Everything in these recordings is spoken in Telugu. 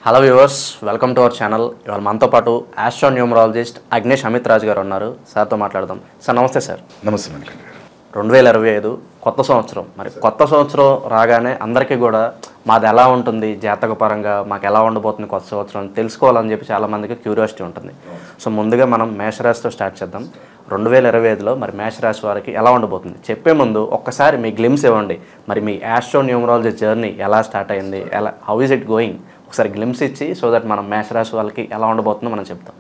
Hello viewers, welcome to our channel. ఇవాళ మనతో పాటు ఆస్ట్రోన్యూమరాలజిస్ట్ అగ్నేష్ అమిత్ రాజు గారు ఉన్నారు. సార్తో మాట్లాడదాం. సార్ నమస్తే. సార్ నమస్తే వెంకట. 2025 కొత్త సంవత్సరం. మరి కొత్త సంవత్సరం రాగానే అందరికీ కూడా మాది ఎలా ఉంటుంది, జాతక పరంగా మాకు ఎలా ఉండబోతుంది కొత్త సంవత్సరం తెలుసుకోవాలని చెప్పి చాలామందికి క్యూరియాసిటీ ఉంటుంది. సో ముందుగా మనం మేషరాశితో స్టార్ట్ చేద్దాం. 2025లో మరి మేషరాశి వారికి ఎలా ఉండబోతుంది చెప్పే ముందు ఒక్కసారి మీ గ్లిమ్స్ ఇవ్వండి. మరి మీ ఆస్ట్రోన్యూమరాలజీ జర్నీ ఎలా స్టార్ట్ అయింది, ఎలా హౌ ఈజ్ ఇట్ గోయింగ్, ఒకసారి గ్లిమ్స్ ఇచ్చి సో దట్ మనం మేషరాశి వాళ్ళకి ఎలా ఉండబోతుందో మనం చెప్తాం.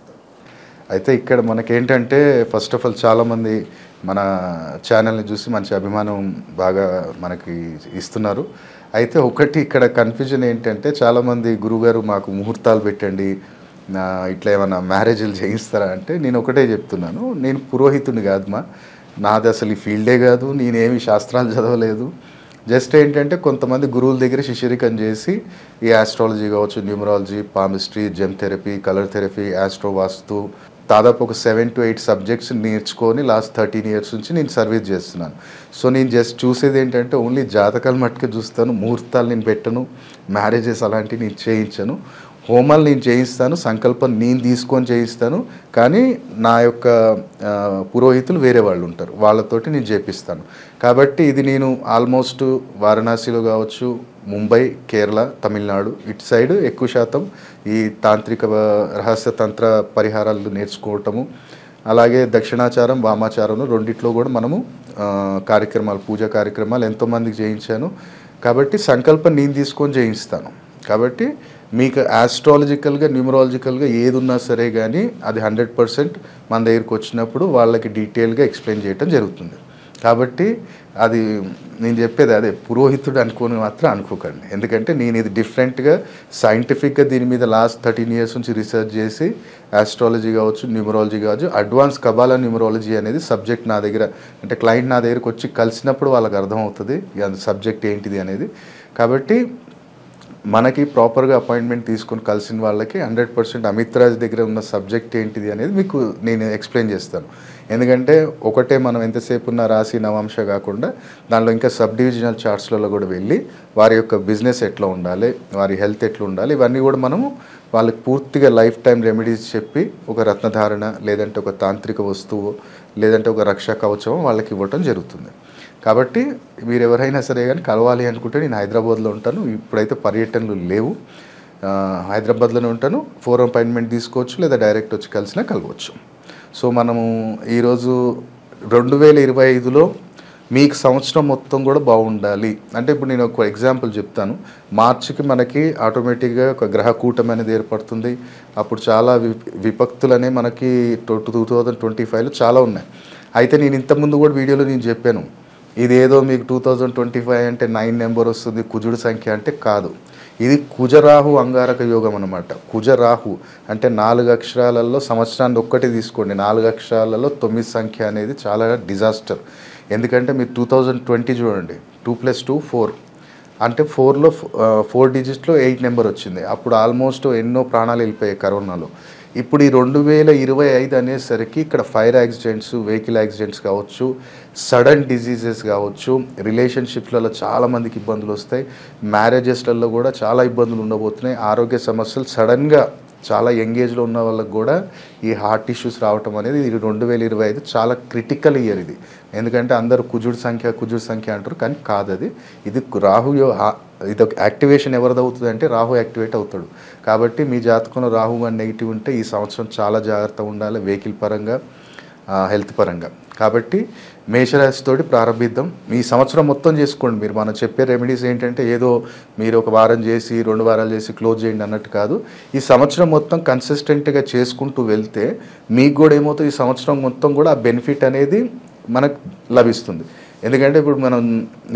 అయితే ఇక్కడ మనకేంటంటే ఫస్ట్ ఆఫ్ ఆల్ చాలామంది మన ఛానల్ని చూసి మంచి అభిమానం బాగా మనకి ఇస్తున్నారు. అయితే ఒకటి ఇక్కడ కన్ఫ్యూజన్ ఏంటంటే చాలామంది గురువుగారు మాకు ముహూర్తాలు పెట్టండి, ఇట్లా ఏమైనా మ్యారేజ్లు చేయిస్తారా అంటే నేను ఒకటే చెప్తున్నాను, నేను పురోహితుని కాదు, నాది అసలు ఈ ఫీల్డే కాదు, నేనేమి శాస్త్రాలు చదవలేదు. జస్ట్ ఏంటంటే కొంతమంది గురువుల దగ్గర శిష్యరికం చేసి ఈ ఆస్ట్రాలజీ కావచ్చు, numerology, palmistry, gem therapy, colour therapy, ఆస్ట్రోవాస్తు దాదాపు ఒక 7 to 8 సబ్జెక్ట్స్ నేర్చుకొని లాస్ట్ 13 years నుంచి నేను సర్వీస్ చేస్తున్నాను. సో నేను జస్ట్ చూసేది ఏంటంటే ఓన్లీ జాతకాలు మట్టుకే చూస్తాను, ముహూర్తాలు నేను పెట్టను, మ్యారేజెస్ అలాంటివి నేను చేయించను. హోమాలు నేను చేయిస్తాను, సంకల్పం నేను తీసుకొని చేయిస్తాను, కానీ నా యొక్క పురోహితులు వేరే వాళ్ళు ఉంటారు, వాళ్ళతోటి నేను చేపిస్తాను. కాబట్టి ఇది నేను ఆల్మోస్ట్ వారణాసిలో కావచ్చు, ముంబై, కేరళ, తమిళనాడు ఇటు సైడ్ ఎక్కువ శాతం ఈ తాంత్రిక రహస్య తంత్ర పరిహారాలు నేర్చుకోవటము, అలాగే దక్షిణాచారం, వామాచారం రెండిట్లో కూడా మనము కార్యక్రమాలు, పూజా కార్యక్రమాలు ఎంతోమందికి చేయించాను. కాబట్టి సంకల్పం నేను తీసుకొని చేయిస్తాను. కాబట్టి మీకు ఆస్ట్రాలజికల్గా, న్యూమరాలజికల్గా ఏది ఉన్నా సరే కానీ అది 100% మన దగ్గరికి వచ్చినప్పుడు వాళ్ళకి డీటెయిల్గా ఎక్స్ప్లెయిన్ చేయడం జరుగుతుంది. కాబట్టి అది నేను చెప్పేది అదే, పురోహితుడు అనుకోని మాత్రం అనుకోకండి. ఎందుకంటే నేను ఇది డిఫరెంట్గా సైంటిఫిక్గా దీని మీద లాస్ట్ 13 years నుంచి రీసెర్చ్ చేసి ఆస్ట్రాలజీ కావచ్చు, న్యూమరాలజీ కావచ్చు, అడ్వాన్స్ కబాలా న్యూమరాలజీ అనేది సబ్జెక్ట్ నా దగ్గర, అంటే క్లయింట్ నా దగ్గరకు వచ్చి కలిసినప్పుడు వాళ్ళకి అర్థమవుతుంది సబ్జెక్ట్ ఏంటిది అనేది. కాబట్టి మనకి ప్రాపర్గా అపాయింట్మెంట్ తీసుకొని కలిసిన వాళ్ళకి 100% అమిత్ రాజ్ దగ్గర ఉన్న సబ్జెక్ట్ ఏంటిది అనేది మీకు నేను ఎక్స్ప్లెయిన్ చేస్తాను. ఎందుకంటే ఒకటే మనం ఎంతసేపు ఉన్న రాశి నవాంశ కాకుండా దానిలో ఇంకా సబ్ డివిజనల్ చార్ట్స్లలో కూడా వెళ్ళి వారి యొక్క బిజినెస్ ఎట్లా ఉండాలి, వారి హెల్త్ ఎట్లా ఉండాలి, ఇవన్నీ కూడా మనము వాళ్ళకి పూర్తిగా లైఫ్ టైం రెమెడీస్ చెప్పి ఒక రత్నధారణ, లేదంటే ఒక తాంత్రిక వస్తువు, లేదంటే ఒక రక్షా కవచం వాళ్ళకి ఇవ్వటం జరుగుతుంది. కాబట్టి మీరు ఎవరైనా సరే కానీ కలవాలి అనుకుంటే నేను హైదరాబాద్లో ఉంటాను. ఇప్పుడైతే పర్యటనలు లేవు, హైదరాబాద్లోనే ఉంటాను. ఫోన్ అపాయింట్మెంట్ తీసుకోవచ్చు, లేదా డైరెక్ట్ వచ్చి కలిసినా కలవచ్చు. సో మనము ఈరోజు 2025లో మీకు సంవత్సరం మొత్తం కూడా బాగుండాలి అంటే, ఇప్పుడు నేను ఒక ఎగ్జాంపుల్ చెప్తాను. మార్చికి మనకి ఆటోమేటిక్గా ఒక గ్రహ కూటమి అనేది ఏర్పడుతుంది. అప్పుడు చాలా విపక్తులనే మనకి 2025లో చాలా ఉన్నాయి. అయితే నేను ఇంతకుముందు కూడా వీడియోలో నేను చెప్పాను, ఇదేదో మీకు 2025 అంటే 9 నెంబర్ వస్తుంది, కుజుడు సంఖ్య అంటే కాదు. ఇది కుజరాహు అంగారక యోగం అనమాట. కుజరాహు అంటే 4 అక్షరాలలో, సంవత్సరాన్ని ఒక్కటి తీసుకోండి, 4 అక్షరాలలో 9 సంఖ్య అనేది చాలా డిజాస్టర్. ఎందుకంటే మీరు 2020 చూడండి, 2 + 2 4 అంటే 4 digitsలో 8 నెంబర్ వచ్చింది. అప్పుడు ఆల్మోస్ట్ ఎన్నో ప్రాణాలు వెళ్ళిపోయాయి కరోనాలో. ఇప్పుడు ఈ 2025 అనేసరికి ఇక్కడ ఫైర్ యాక్సిడెంట్స్, వెహికల్ యాక్సిడెంట్స్ కావచ్చు, సడన్ డిజీజెస్ కావచ్చు, రిలేషన్షిప్లలో చాలామందికి ఇబ్బందులు వస్తాయి, మ్యారేజెస్లలో కూడా చాలా ఇబ్బందులు ఉండబోతున్నాయి, ఆరోగ్య సమస్యలు సడన్గా చాలా యంగేజ్లో ఉన్న వాళ్ళకి కూడా ఈ హార్ట్ ఇష్యూస్ రావటం అనేది ఇది 2025 చాలా క్రిటికల్ ఇయర్ ఇది. ఎందుకంటే అందరూ కుజుడు సంఖ్య అంటారు, కానీ కాదు అది. ఇది రాహు ఇది యాక్టివేషన్ ఎవరిది అవుతుంది అంటే రాహు యాక్టివేట్ అవుతాడు. కాబట్టి మీ జాతకంలో రాహు అని నెగిటివ్ ఉంటే ఈ సంవత్సరం చాలా జాగ్రత్తగా ఉండాలి, వెహికల్ పరంగా, హెల్త్ పరంగా. కాబట్టి మేషరాశితోటి ప్రారంభిద్దాం. ఈ సంవత్సరం మొత్తం చేసుకోండి. మీరు మనం చెప్పే రెమెడీస్ ఏంటంటే ఏదో మీరు ఒక వారం చేసి 2 వారాలు చేసి క్లోజ్ చేయండి అన్నట్టు కాదు. ఈ సంవత్సరం మొత్తం కన్సిస్టెంట్గా చేసుకుంటూ వెళ్తే మీకు కూడా ఏమవుతుంది, ఈ సంవత్సరం మొత్తం కూడా ఆ బెనిఫిట్ అనేది మనకు లభిస్తుంది. ఎందుకంటే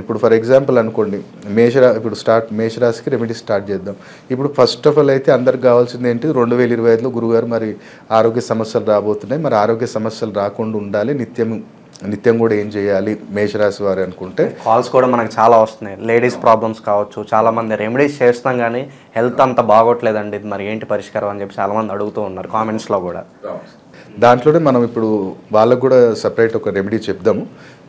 ఇప్పుడు ఫర్ ఎగ్జాంపుల్ అనుకోండి, మేషరాశికి రెమెడీ స్టార్ట్ చేద్దాం. ఇప్పుడు ఫస్ట్ ఆఫ్ ఆల్ అయితే అందరికి కావాల్సింది ఏంటి, 2025లో గురుగారు మరి ఆరోగ్య సమస్యలు రాబోతున్నాయి, మరి ఆరోగ్య సమస్యలు రాకుండా ఉండాలి, నిత్యం కూడా ఏం చేయాలి మేషరాశి వారు అనుకుంటే కాల్స్ కూడా మనకు చాలా వస్తున్నాయి. లేడీస్ ప్రాబ్లమ్స్ కావచ్చు, చాలామంది రెమెడీస్ చేస్తాం కానీ హెల్త్ అంత బాగోట్లేదండి, మరి ఏంటి పరిష్కారం అని చెప్పి చాలామంది అడుగుతూ ఉన్నారు కామెంట్స్లో కూడా. దాంట్లోనే మనం ఇప్పుడు వాళ్ళకు కూడా సపరేట్ ఒక రెమెడీ చెప్దాము.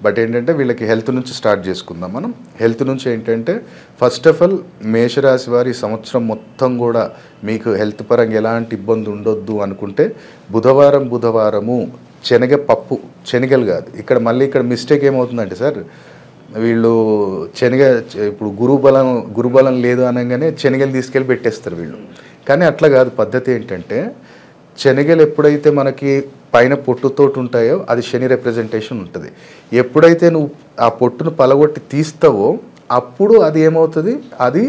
బట్ ఏంటంటే వీళ్ళకి హెల్త్ నుంచి స్టార్ట్ చేసుకుందాం. మనం హెల్త్ నుంచి ఏంటంటే ఫస్ట్ ఆఫ్ ఆల్ మేషరాశి వారి సంవత్సరం మొత్తం కూడా మీకు హెల్త్ పరంగా ఎలాంటి ఇబ్బంది ఉండొద్దు అనుకుంటే బుధవారము శనగపప్పు, శనగలు కాదు, ఇక్కడ మిస్టేక్ ఏమవుతుందంటే సార్, వీళ్ళు ఇప్పుడు గురుబలం లేదు అనగానే శనగలు తీసుకెళ్ళి పెట్టేస్తారు వీళ్ళు. కానీ అట్లా కాదు. పద్ధతి ఏంటంటే శనగలు ఎప్పుడైతే మనకి పైన పొట్టుతోటి ఉంటాయో అది శని రిప్రజెంటేషన్ ఉంటుంది. ఎప్పుడైతే నువ్వు ఆ పొట్టును పలగొట్టి తీస్తావో అప్పుడు అది ఏమవుతుంది, అది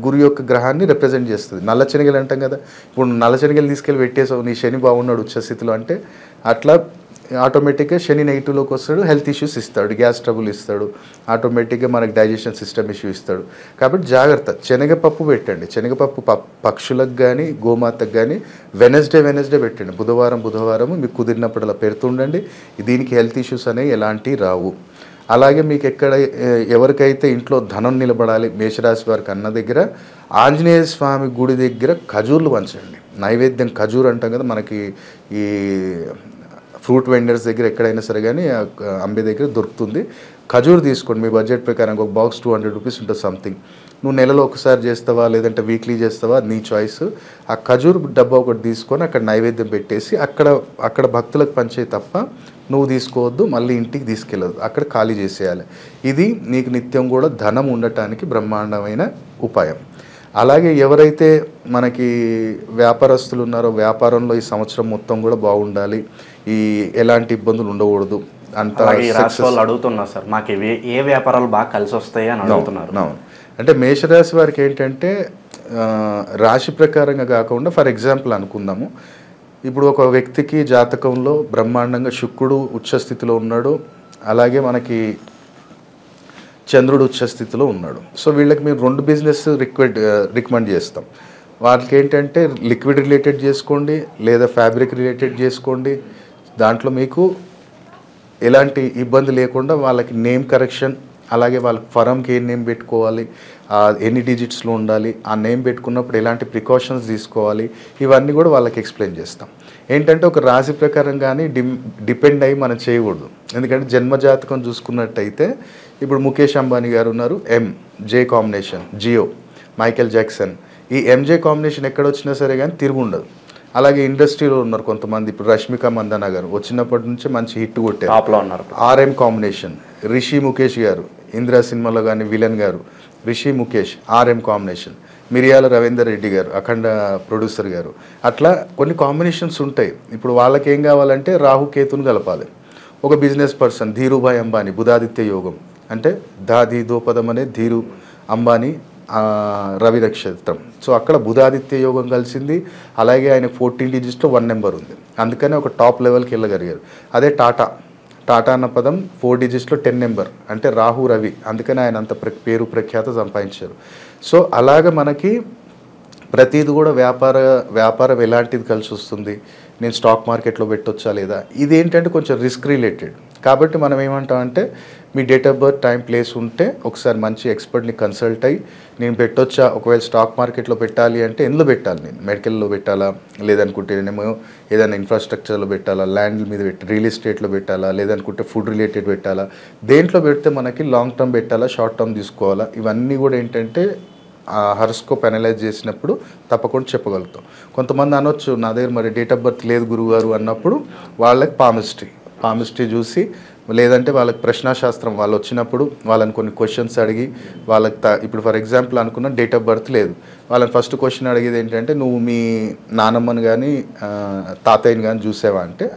గురు యొక్క గ్రహాన్ని రిప్రజెంట్ చేస్తుంది. నల్ల శనగలు అంటాం కదా, ఇప్పుడు నల్ల శనగలు తీసుకెళ్ళి పెట్టేసావు, నీ శని బాగున్నాడు ఉచ్చస్థితిలో అంటే అట్లా ఆటోమేటిక్గా శని నెగిటివ్లోకి వస్తాడు, హెల్త్ ఇష్యూస్ ఇస్తాడు, గ్యాస్ ట్రబుల్ ఇస్తాడు, ఆటోమేటిక్గా మనకి డైజెషన్ సిస్టమ్ ఇష్యూ ఇస్తాడు. కాబట్టి జాగ్రత్త. శనగపప్పు పెట్టండి. శనగపప్పు పక్షులకు కానీ గోమాతకు కానీ వెనస్డే పెట్టండి. బుధవారం మీకు కుదిరినప్పుడు అలా పెడుతుండండి. దీనికి హెల్త్ ఇష్యూస్ అనేవి ఎలాంటివి రావు. అలాగే మీకు ఎవరికైతే ఇంట్లో ధనం నిలబడాలి మేషరాశి వారికి అన్న దగ్గర ఆంజనేయ స్వామి గుడి దగ్గర ఖజూర్లు పంచండి. నైవేద్యం ఖజూర్ అంటాం కదా, మనకి ఈ ఫ్రూట్ వెండర్స్ దగ్గర ఎక్కడైనా సరే కానీ అంబే దగ్గర దొరుకుతుంది. ఖజూర్ తీసుకోండి. మీ బడ్జెట్ ప్రకారం ఒక బాక్స్ 200 రూపీస్ ఉంటుంది సంథింగ్. నువ్వు నెలలో ఒకసారి చేస్తావా లేదంటే వీక్లీ చేస్తావా నీ చాయిస్. ఆ ఖజూర్ డబ్బా ఒకటి తీసుకొని అక్కడ నైవేద్యం పెట్టేసి అక్కడ భక్తులకు పంచే తప్ప నువ్వు తీసుకోవద్దు, మళ్ళీ ఇంటికి తీసుకెళ్ళదు, అక్కడ ఖాళీ చేసేయాలి. ఇది నీకు నిత్యం కూడా ధనం ఉండటానికి బ్రహ్మాండమైన ఉపాయం. అలాగే ఎవరైతే మనకి వ్యాపారస్తులు ఉన్నారో వ్యాపారంలో ఈ సంవత్సరం మొత్తం కూడా బాగుండాలి, ఈ ఎలాంటి ఇబ్బందులు ఉండకూడదు అంత అడుగుతున్నారు సార్, మాకు ఏ వ్యాపారాలు బాగా కలిసి వస్తాయి అని అడుగుతున్నారు. అంటే మేషరాశి వారికి ఏంటంటే రాశి ప్రకారంగా కాకుండా ఫర్ ఎగ్జాంపుల్ అనుకుందాము, ఇప్పుడు ఒక వ్యక్తికి జాతకంలో బ్రహ్మాండంగా శుక్రుడు ఉచ్చస్థితిలో ఉన్నాడు, అలాగే చంద్రుడు ఉచ్చస్థితిలో ఉన్నాడు. సో వీళ్ళకి మీరు 2 బిజినెస్ రికమెండ్ చేస్తాం. వాళ్ళకి ఏంటంటే లిక్విడ్ రిలేటెడ్ చేసుకోండి లేదా ఫ్యాబ్రిక్ రిలేటెడ్ చేసుకోండి. దాంట్లో మీకు ఎలాంటి ఇబ్బంది లేకుండా వాళ్ళకి నేమ్ కరెక్షన్, అలాగే వాళ్ళకి ఫరంకి ఏ నేమ్ పెట్టుకోవాలి, ఎన్ని డిజిట్స్లో ఉండాలి, ఆ నేమ్ పెట్టుకున్నప్పుడు ఎలాంటి ప్రికాషన్స్ తీసుకోవాలి, ఇవన్నీ కూడా వాళ్ళకి ఎక్స్ప్లెయిన్ చేస్తాం. ఏంటంటే ఒక రాశి ప్రకారం కానీ డిపెండ్ అయ్యి మనం చేయకూడదు. ఎందుకంటే జన్మజాతకం చూసుకున్నట్టయితే ఇప్పుడు ముఖేష్ అంబానీ గారు ఉన్నారు, MJ combination, Jio, Michael Jackson, ఈ MJ కాంబినేషన్ ఎక్కడ వచ్చినా సరే కానీ తిరుగుండదు. అలాగే ఇండస్ట్రీలో ఉన్నారు కొంతమంది, ఇప్పుడు రష్మిక మందన గారు వచ్చినప్పటి నుంచి మంచి హిట్ కొట్టారు. RM కాంబినేషన్, రిషి ముఖేష్ గారు, ఇందిరా సినిమాలో కానీ విలన్ గారు, రిషి ముఖేష్, RM కాంబినేషన్, మిరియాల రవీందర్ రెడ్డి గారు, అఖండ ప్రొడ్యూసర్ గారు, అట్లా కొన్ని కాంబినేషన్స్ ఉంటాయి. ఇప్పుడు వాళ్ళకి ఏం కావాలంటే రాహు కేతును కలపాలి. ఒక బిజినెస్ పర్సన్ ధీరుభాయ్ అంబానీ, బుధాదిత్య యోగం అంటే దోపదం అనే ధీరు అంబానీ రవి నక్షత్రం. సో అక్కడ బుధాదిత్య యోగం కలిసింది. అలాగే ఆయన 14 డిజిట్స్లో 1 నెంబర్ ఉంది, అందుకనే ఒక టాప్ లెవెల్కి వెళ్ళగలిగారు. అదే టాటా అన్న పదం 4 డిజిట్స్లో 10 నెంబర్ అంటే రాహు రవి, అందుకని ఆయన అంత పేరు ప్రఖ్యాత సంపాదించారు. సో అలాగ మనకి ప్రతిది కూడా వ్యాపారం ఎలాంటిది కలిసి వస్తుంది, నేను స్టాక్ మార్కెట్లో పెట్టొచ్చా లేదా, ఇదేంటంటే కొంచెం రిస్క్ రిలేటెడ్. కాబట్టి మనం ఏమంటామంటే మీ date of birth, time, place ఉంటే ఒకసారి మంచి ఎక్స్పర్ట్ని కన్సల్ట్ అయ్యి నేను పెట్టొచ్చా, ఒకవేళ స్టాక్ మార్కెట్లో పెట్టాలి అంటే ఎందులో పెట్టాలి, నేను మెడికల్లో పెట్టాలా, లేదనుకుంటే నేనేమో ఏదైనా ఇన్ఫ్రాస్ట్రక్చర్లో పెట్టాలా, ల్యాండ్ మీద రియల్ ఎస్టేట్లో పెట్టాలా, లేదనుకుంటే ఫుడ్ రిలేటెడ్ పెట్టాలా, దేంట్లో పెడితే మనకి లాంగ్ టర్మ్ పెట్టాలా, షార్ట్ టర్మ్ తీసుకోవాలా, ఇవన్నీ కూడా ఏంటంటే హర్స్కోప్ అనలైజ్ చేసినప్పుడు తప్పకుండా చెప్పగలుగుతాం. కొంతమంది అనొచ్చు నా దగ్గర మరి డేట్ ఆఫ్ బర్త్ లేదు గురువుగారు అన్నప్పుడు వాళ్ళకి పామిస్ట్రీ చూసి, లేదంటే వాళ్ళకి ప్రశ్నాశాస్త్రం వాళ్ళు వచ్చినప్పుడు వాళ్ళని కొన్ని క్వశ్చన్స్ అడిగి వాళ్ళకి ఇప్పుడు ఫర్ ఎగ్జాంపుల్ అనుకున్న డేట్ ఆఫ్ బర్త్ లేదు, వాళ్ళని ఫస్ట్ క్వశ్చన్ అడిగేది ఏంటంటే నువ్వు మీ నానమ్మని కానీ తాతయ్యని కానీ చూసావా అంటే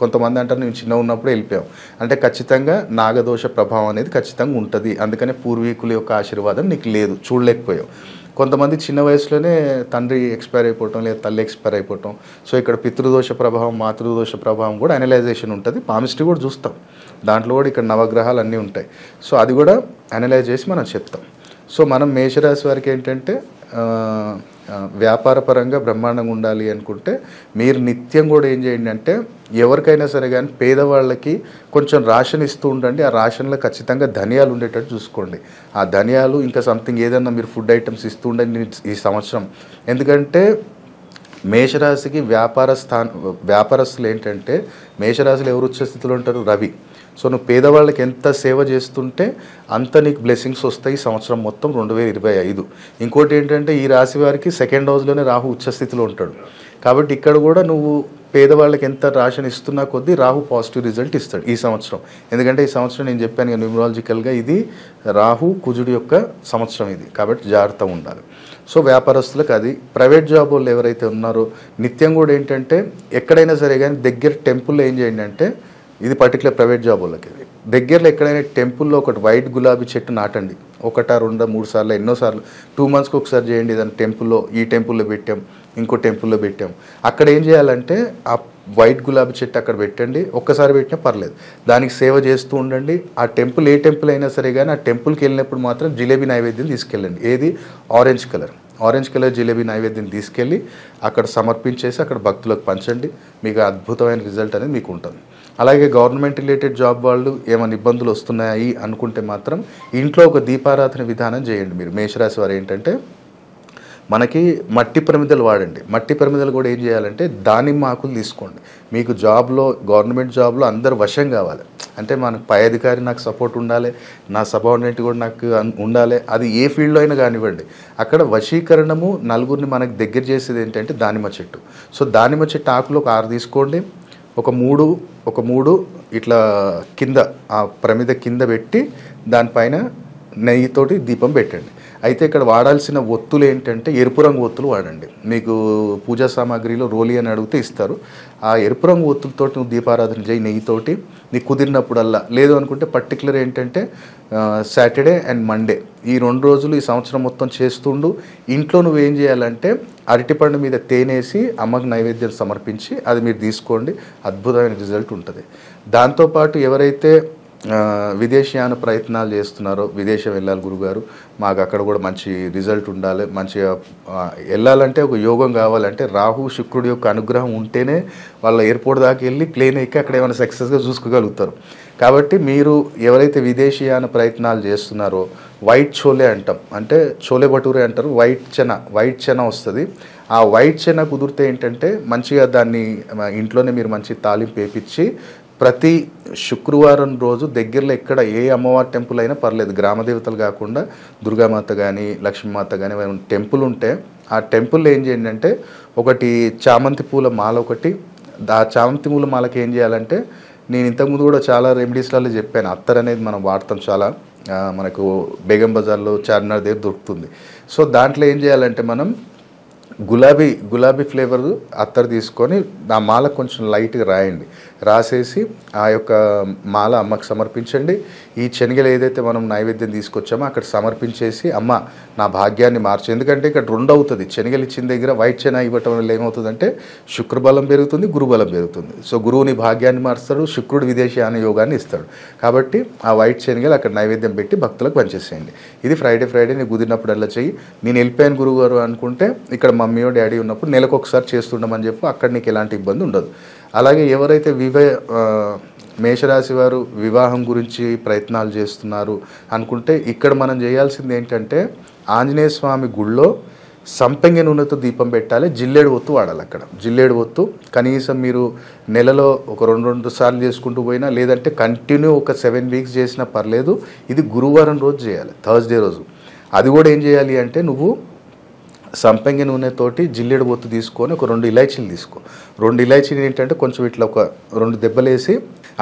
కొంతమంది అంటారు నేను చిన్న ఉన్నప్పుడు వెళ్ళిపోయాం అంటే ఖచ్చితంగా నాగదోష ప్రభావం అనేది ఖచ్చితంగా ఉంటుంది, అందుకనే పూర్వీకుల యొక్క ఆశీర్వాదం నీకు లేదు, చూడలేకపోయావు. కొంతమంది చిన్న వయసులోనే తండ్రి ఎక్స్పైర్ అయిపోవటం లేదా తల్లి ఎక్స్పైర్ అయిపోవటం. సో ఇక్కడ పితృదోష ప్రభావం, మాతృదోష ప్రభావం కూడా అనలైజేషన్ ఉంటుంది. పామిస్ట్రీ కూడా చూస్తాం, దాంట్లో కూడా ఇక్కడ నవగ్రహాలు అన్నీ ఉంటాయి. సో అది కూడా అనలైజ్ చేసి మనం చెప్తాం. సో మనం మేషరాశి వారికి ఏంటంటే వ్యాపారపరంగా బ్రహ్మాండంగా ఉండాలి అనుకుంటే మీరు నిత్యం కూడా ఏం చేయండి అంటే ఎవరికైనా సరే కానీ పేదవాళ్ళకి కొంచెం రేషన్ ఇస్తూ ఉండండి. ఆ రేషన్లో ఖచ్చితంగా ధనియాలు ఉండేటట్టు చూసుకోండి. ఆ ధనియాలు ఇంకా సంథింగ్ ఏదన్నా మీరు ఫుడ్ ఐటమ్స్ ఇస్తూ ఉండండి ఈ సంవత్సరం. ఎందుకంటే మేషరాశికి వ్యాపారస్తులు ఏంటంటే, మేషరాశిలో ఎవరు ఉచ్చ స్థితిలో ఉంటారు? రవి. సో నువ్వు పేదవాళ్ళకి ఎంత సేవ చేస్తుంటే అంత నీకు బ్లెస్సింగ్స్ వస్తాయి సంవత్సరం మొత్తం 2025. ఇంకోటి ఏంటంటే, ఈ రాశి వారికి సెకండ్ హౌస్లోనే రాహు ఉచ్చస్థితిలో ఉంటాడు. కాబట్టి ఇక్కడ కూడా నువ్వు పేదవాళ్ళకి ఎంత రాశిని ఇస్తున్నా కొద్దీ రాహు పాజిటివ్ రిజల్ట్ ఇస్తాడు ఈ సంవత్సరం. ఎందుకంటే ఈ సంవత్సరం నేను చెప్పాను న్యూమరాలజికల్గా ఇది రాహు కుజుడి యొక్క సంవత్సరం ఇది, కాబట్టి జాగ్రత్తగా ఉండాలి. సో వ్యాపారస్తులకు అది. ప్రైవేట్ జాబ్ వాళ్ళు ఎవరైతే ఉన్నారో నిత్యం కూడా ఏంటంటే ఎక్కడైనా సరే కానీ దగ్గర టెంపుల్లో ఏం చేయండి అంటే, ఇది పర్టికులర్ ప్రైవేట్ జాబ్ వాళ్ళకి, దగ్గరలో ఎక్కడైనా టెంపుల్లో ఒకటి వైట్ గులాబీ చెట్టు నాటండి. 1, 2, 3 సార్లు, ఎన్నోసార్లు 2 మంత్స్కి ఒకసారి చేయండి. దాని టెంపుల్లో, ఈ టెంపుల్లో పెట్టాం, ఇంకో టెంపుల్లో పెట్టాం. అక్కడ ఏం చేయాలంటే ఆ వైట్ గులాబీ చెట్టు అక్కడ పెట్టండి. ఒక్కసారి పెట్టినా పర్లేదు, దానికి సేవ చేస్తూ ఉండండి. ఆ టెంపుల్ ఏ టెంపుల్ అయినా సరే కానీ ఆ టెంపుల్కి వెళ్ళినప్పుడు మాత్రం జిలేబీ నైవేద్యం తీసుకెళ్ళండి. ఏది? ఆరెంజ్ కలర్ జిలేబీ నైవేద్యం తీసుకెళ్ళి అక్కడ సమర్పించేసి అక్కడ భక్తులకు పంచండి. మీకు అద్భుతమైన రిజల్ట్ అనేది మీకు ఉంటుంది. అలాగే గవర్నమెంట్ రిలేటెడ్ జాబ్ వాళ్ళు ఏమైనా ఇబ్బందులు వస్తున్నాయి అనుకుంటే మాత్రం ఇంట్లో ఒక దీపారాధన విధానం చేయండి. మీరు మేషరాశి వారు ఏంటంటే, మనకి మట్టి ప్రమిదలు వాడండి. మట్టి ప్రమిదలు కూడా ఏం చేయాలంటే దానిమ్మ ఆకులు తీసుకోండి. మీకు జాబ్లో, గవర్నమెంట్ జాబ్లో అందరు వశం కావాలి అంటే, మనకు పై అధికారి నాకు సపోర్ట్ ఉండాలి, నా సబార్డినేట్ కూడా నాకు ఉండాలి. అది ఏ ఫీల్డ్లో అయినా కానివ్వండి. అక్కడ వశీకరణము నలుగురిని మనకు దగ్గర చేసేది ఏంటంటే దానిమ్మ చెట్టు. సో దానిమ్మ చెట్టు ఆకులు ఒక 6 తీసుకోండి. ఒక మూడు ఇట్లా కింద ఆ ప్రమిద కింద పెట్టి దానిపైన నెయ్యితోటి దీపం పెట్టండి. అయితే ఇక్కడ వాడాల్సిన ఒత్తులు ఏంటంటే ఎరుపు రంగు ఒత్తులు వాడండి. మీకు పూజా సామాగ్రిలో రోలి అని అడిగితే ఇస్తారు. ఆ ఎరుపు రంగు ఒత్తులతోటి నువ్వు దీపారాధన చేయి నెయ్యితోటి. నీకు కుదిరినప్పుడల్లా, లేదు అనుకుంటే పర్టికులర్ ఏంటంటే సాటర్డే అండ్ మండే ఈ 2 రోజులు ఈ సంవత్సరం మొత్తం చేస్తుండు. ఇంట్లో నువ్వేం చేయాలంటే అరటిపండు మీద తేనేసి అమ్మకు నైవేద్యం సమర్పించి అది మీరు తీసుకోండి. అద్భుతమైన రిజల్ట్ ఉంటుంది. దాంతోపాటు ఎవరైతే విదేశీయాన ప్రయత్నాలు చేస్తున్నారో, విదేశం వెళ్ళాలి గురుగారు, మాకు అక్కడ కూడా మంచి రిజల్ట్ ఉండాలి, మంచిగా వెళ్ళాలంటే ఒక యోగం కావాలంటే రాహు శుక్రుడి యొక్క అనుగ్రహం ఉంటేనే వాళ్ళ ఎయిర్పోర్ట్ దాకా వెళ్ళి ప్లేన్ ఎక్కి అక్కడ ఏమైనా సక్సెస్గా చూసుకోగలుగుతారు. కాబట్టి మీరు ఎవరైతే విదేశీయాన ప్రయత్నాలు చేస్తున్నారో వైట్ చోలే అంటాం, అంటే చోలే భటూరే అంటారు, వైట్ చెన వస్తుంది. ఆ వైట్ చెన కుదిరితే ఏంటంటే మంచిగా దాన్ని ఇంట్లోనే మీరు మంచి తాలింపు వేపించి ప్రతి శుక్రవారం రోజు దగ్గరలో ఎక్కడ ఏ అమ్మవారి టెంపుల్ అయినా పర్లేదు, గ్రామదేవతలు కాకుండా దుర్గామాత కానీ లక్ష్మీమాత కానీ టెంపుల్ ఉంటే ఆ టెంపుల్లో ఏం చేయండి అంటే ఒకటి చామంతి పూల మాల ఒకటి, ఆ చామంతి పూల మాలకి ఏం చేయాలంటే, నేను ఇంతకుముందు కూడా చాలా రెమెడీస్లలో చెప్పాను, అత్తర్ అనేది మనం వాడతాం చాలా, మనకు బేగం బజార్లో చార్మినార్ దగ్గర దొరుకుతుంది. సో దాంట్లో ఏం చేయాలంటే మనం గులాబీ ఫ్లేవర్ అత్తర్ తీసుకొని ఆ మాల కొంచెం లైట్గా రాయండి. రాసేసి ఆ యొక్క మాల అమ్మకు సమర్పించండి. ఈ శనగలు ఏదైతే మనం నైవేద్యం తీసుకొచ్చామో అక్కడ సమర్పించేసి, అమ్మ నా భాగ్యాన్ని మార్చు. ఎందుకంటే ఇక్కడ 2 అవుతుంది. శనగలు ఇచ్చిన దగ్గర వైట్ చెన ఇవ్వటం వల్ల ఏమవుతుందంటే శుక్రబలం పెరుగుతుంది, గురుబలం పెరుగుతుంది. సో గురువుని భాగ్యాన్ని మారుస్తాడు, శుక్రుడు విదేశీయాన యోగాన్ని ఇస్తాడు. కాబట్టి ఆ వైట్ శనగలు అక్కడ నైవేద్యం పెట్టి భక్తులకు పనిచేసేయండి. ఇది ఫ్రైడే నీకు కుదిరినప్పుడల్లా చెయ్యి. నేను వెళ్ళిపోయాను గురువుగారు అనుకుంటే ఇక్కడ మమ్మీయో డాడీ ఉన్నప్పుడు నెలకు ఒకసారి చేస్తుండమని చెప్పి, అక్కడ నీకు ఎలాంటి ఇబ్బంది ఉండదు. అలాగే ఎవరైతే మేషరాశి వారు వివాహం గురించి ప్రయత్నాలు చేస్తున్నారు అనుకుంటే ఇక్కడ మనం చేయాల్సింది ఏంటంటే, ఆంజనేయ స్వామి గుళ్ళో సంపెంగ నూనెతో దీపం పెట్టాలి, జిల్లేడు ఒత్తు వాడాలి. అక్కడ జిల్లేడు ఒత్తు కనీసం మీరు నెలలో ఒక 2 సార్లు చేసుకుంటూ పోయినా, లేదంటే కంటిన్యూ ఒక 7 వీక్స్ చేసినా పర్లేదు. ఇది గురువారం రోజు చేయాలి, థర్స్డే రోజు. అది కూడా ఏం చేయాలి అంటే, నువ్వు సంపెంగ నూనెతోటి జిల్లేడు ఒత్తు తీసుకొని ఒక 2 ఇలాచీలు తీసుకో. 2 ఇలాచీలు ఏంటంటే కొంచెం ఇట్లా ఒక 2 దెబ్బలు వేసి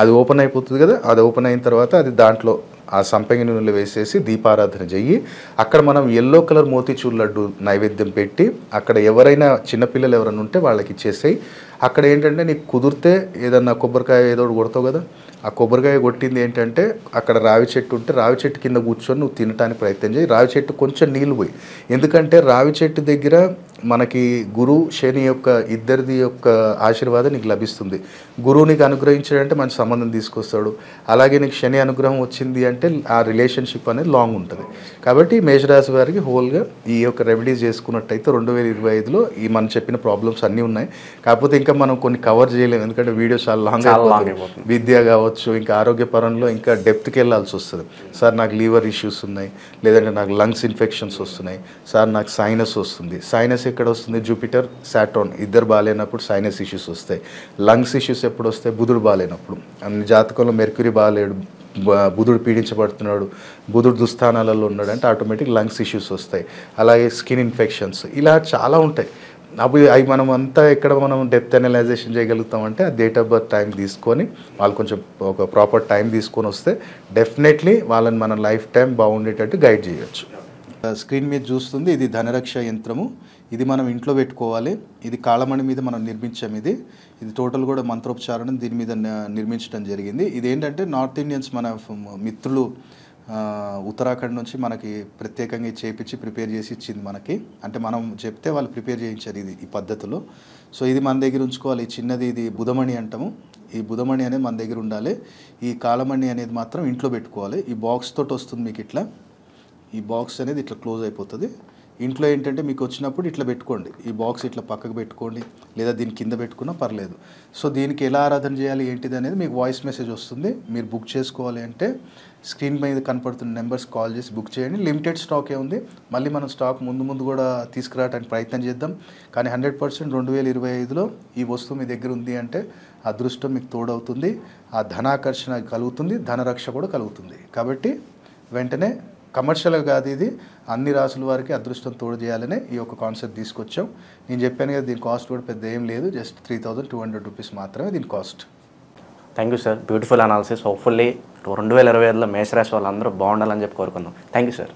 అది ఓపెన్ అయిపోతుంది కదా, అది ఓపెన్ అయిన తర్వాత అది దాంట్లో ఆ సంపెంగ నూనెలో వేసేసి దీపారాధన చెయ్యి. అక్కడ మనం ఎల్లో కలర్ మోతీచూర్ లడ్డు నైవేద్యం పెట్టి అక్కడ ఎవరైనా చిన్నపిల్లలు ఎవరైనా ఉంటే వాళ్ళకి ఇచ్చేసేయి. అక్కడ ఏంటంటే నీకు కుదిరితే ఏదన్నా కొబ్బరికాయ ఏదో కొడతావు కదా, ఆ కొబ్బరికాయ కొట్టింది ఏంటంటే అక్కడ రావి చెట్టు ఉంటే రావి చెట్టు కింద కూర్చొని నువ్వు తినడానికి ప్రయత్నం చేయి. రావి చెట్టు కొంచెం నీళ్ళు పోయి, ఎందుకంటే రావి చెట్టు దగ్గర మనకి గురు శని యొక్క ఇద్దరిది యొక్క ఆశీర్వాదం నీకు లభిస్తుంది. గురువు నీకు అనుగ్రహించాడంటే మంచి సంబంధం తీసుకొస్తాడు. అలాగే నీకు శని అనుగ్రహం వచ్చింది అంటే ఆ రిలేషన్షిప్ అనేది లాంగ్ ఉంటుంది. కాబట్టి మేషరాశి వారికి హోల్గా ఈ యొక్క రెమెడీస్ చేసుకున్నట్టయితే 2025లో ఈ మనం చెప్పిన ప్రాబ్లమ్స్ అన్నీ ఉన్నాయి. కాకపోతే ఇంకా ఇంకా మనం కొన్ని కవర్ చేయలేము, ఎందుకంటే వీడియో చాలా లాంగ్ అయిపోతుంది. విద్య కావచ్చు, ఇంకా ఆరోగ్యపరంలో ఇంకా డెప్త్కి వెళ్ళాల్సి వస్తుంది. సార్ నాకు లీవర్ ఇష్యూస్ ఉన్నాయి, లేదంటే నాకు లంగ్స్ ఇన్ఫెక్షన్స్ వస్తున్నాయి, సార్ నాకు సైనస్ వస్తుంది. సైనస్ ఎక్కడ వస్తుంది? జూపిటర్ సాటర్న్ ఇద్దరు బాగాలేనప్పుడు సైనస్ ఇష్యూస్ వస్తాయి. లంగ్స్ ఇష్యూస్ ఎప్పుడు వస్తాయి? బుధుడు బాగాలేనప్పుడు. అన్ని జాతకంలో మెర్క్యూరీ బాగాలేడు, బుధుడు పీడించబడుతున్నాడు, బుధుడు దుస్థానాలలో ఉన్నాడు అంటే ఆటోమేటిక్ లంగ్స్ ఇష్యూస్ వస్తాయి. అలాగే స్కిన్ ఇన్ఫెక్షన్స్, ఇలా చాలా ఉంటాయి. అవి మనం అంతా ఎక్కడ మనం డెప్త్ అనలైజేషన్ చేయగలుగుతామంటే ఆ డేట్ ఆఫ్ బర్త్ టైం తీసుకొని వాళ్ళు కొంచెం ఒక ప్రాపర్ టైం తీసుకొని వస్తే డెఫినెట్లీ వాళ్ళని మన లైఫ్ టైం బాగుండేటట్టు గైడ్ చేయొచ్చు. స్క్రీన్ మీద చూస్తుంది ఇది ధనరక్ష యంత్రము. ఇది మనం ఇంట్లో పెట్టుకోవాలి. ఇది కాళమణి మీద మనం నిర్మించాం. ఇది టోటల్ కూడా మంత్రోపచారణం దీని మీద నిర్మించడం జరిగింది. ఇది ఏంటంటే నార్త్ ఇండియన్స్ మన మిత్రులు ఉత్తరాఖండ్ నుంచి మనకి ప్రత్యేకంగా చేపించి ప్రిపేర్ చేసి ఇచ్చింది మనకి. అంటే మనం చెప్తే వాళ్ళు ప్రిపేర్ చేయించారు ఇది ఈ పద్ధతిలో. సో ఇది మన దగ్గర ఉంచుకోవాలి. ఈ చిన్నది ఇది బుధమణి అంటాము. ఈ బుధమణి అనేది మన దగ్గర ఉండాలి. ఈ కాళమణి అనేది మాత్రం ఇంట్లో పెట్టుకోవాలి. ఈ బాక్స్ తోటి వస్తుంది మీకు ఇట్లా. ఈ బాక్స్ అనేది ఇట్లా క్లోజ్ అయిపోతుంది. ఇంట్లో ఏంటంటే మీకు వచ్చినప్పుడు ఇట్లా పెట్టుకోండి. ఈ బాక్స్ ఇట్లా పక్కకు పెట్టుకోండి, లేదా దీని కింద పెట్టుకున్నా పర్లేదు. సో దీనికి ఎలా ఆరాధన చేయాలి ఏంటిది అనేది మీకు వాయిస్ మెసేజ్ వస్తుంది. మీరు బుక్ చేసుకోవాలి అంటే స్క్రీన్ మీద కనపడుతున్న నెంబర్స్ కాల్ చేసి బుక్ చేయండి. లిమిటెడ్ స్టాకే ఉంది. మళ్ళీ మనం స్టాక్ ముందు కూడా తీసుకురావడానికి ప్రయత్నం చేద్దాం. కానీ 100% 2025లో ఈ వస్తువు మీ దగ్గర ఉంది అంటే అదృష్టం మీకు తోడవుతుంది, ఆ ధనాకర్షణ కలుగుతుంది, ధనరక్ష కూడా కలుగుతుంది. కాబట్టి వెంటనే కమర్షియల్గా కాదు, ఇది అన్ని రాసుల వారికి అదృష్టం తోడు చేయాలనే ఈ యొక్క కాన్సెప్ట్ తీసుకొచ్చాం. నేను చెప్పాను కదా దీని కాస్ట్ కూడా పెద్ద ఏం లేదు, జస్ట్ 3200 రూపీస్ మాత్రమే దీని cost. Thank you sir, beautiful analysis. Hopefully 2025లో మేషరాశి వాళ్ళందరూ బాగుండాలని చెప్పి కోరుకుందాం. Thank you sir.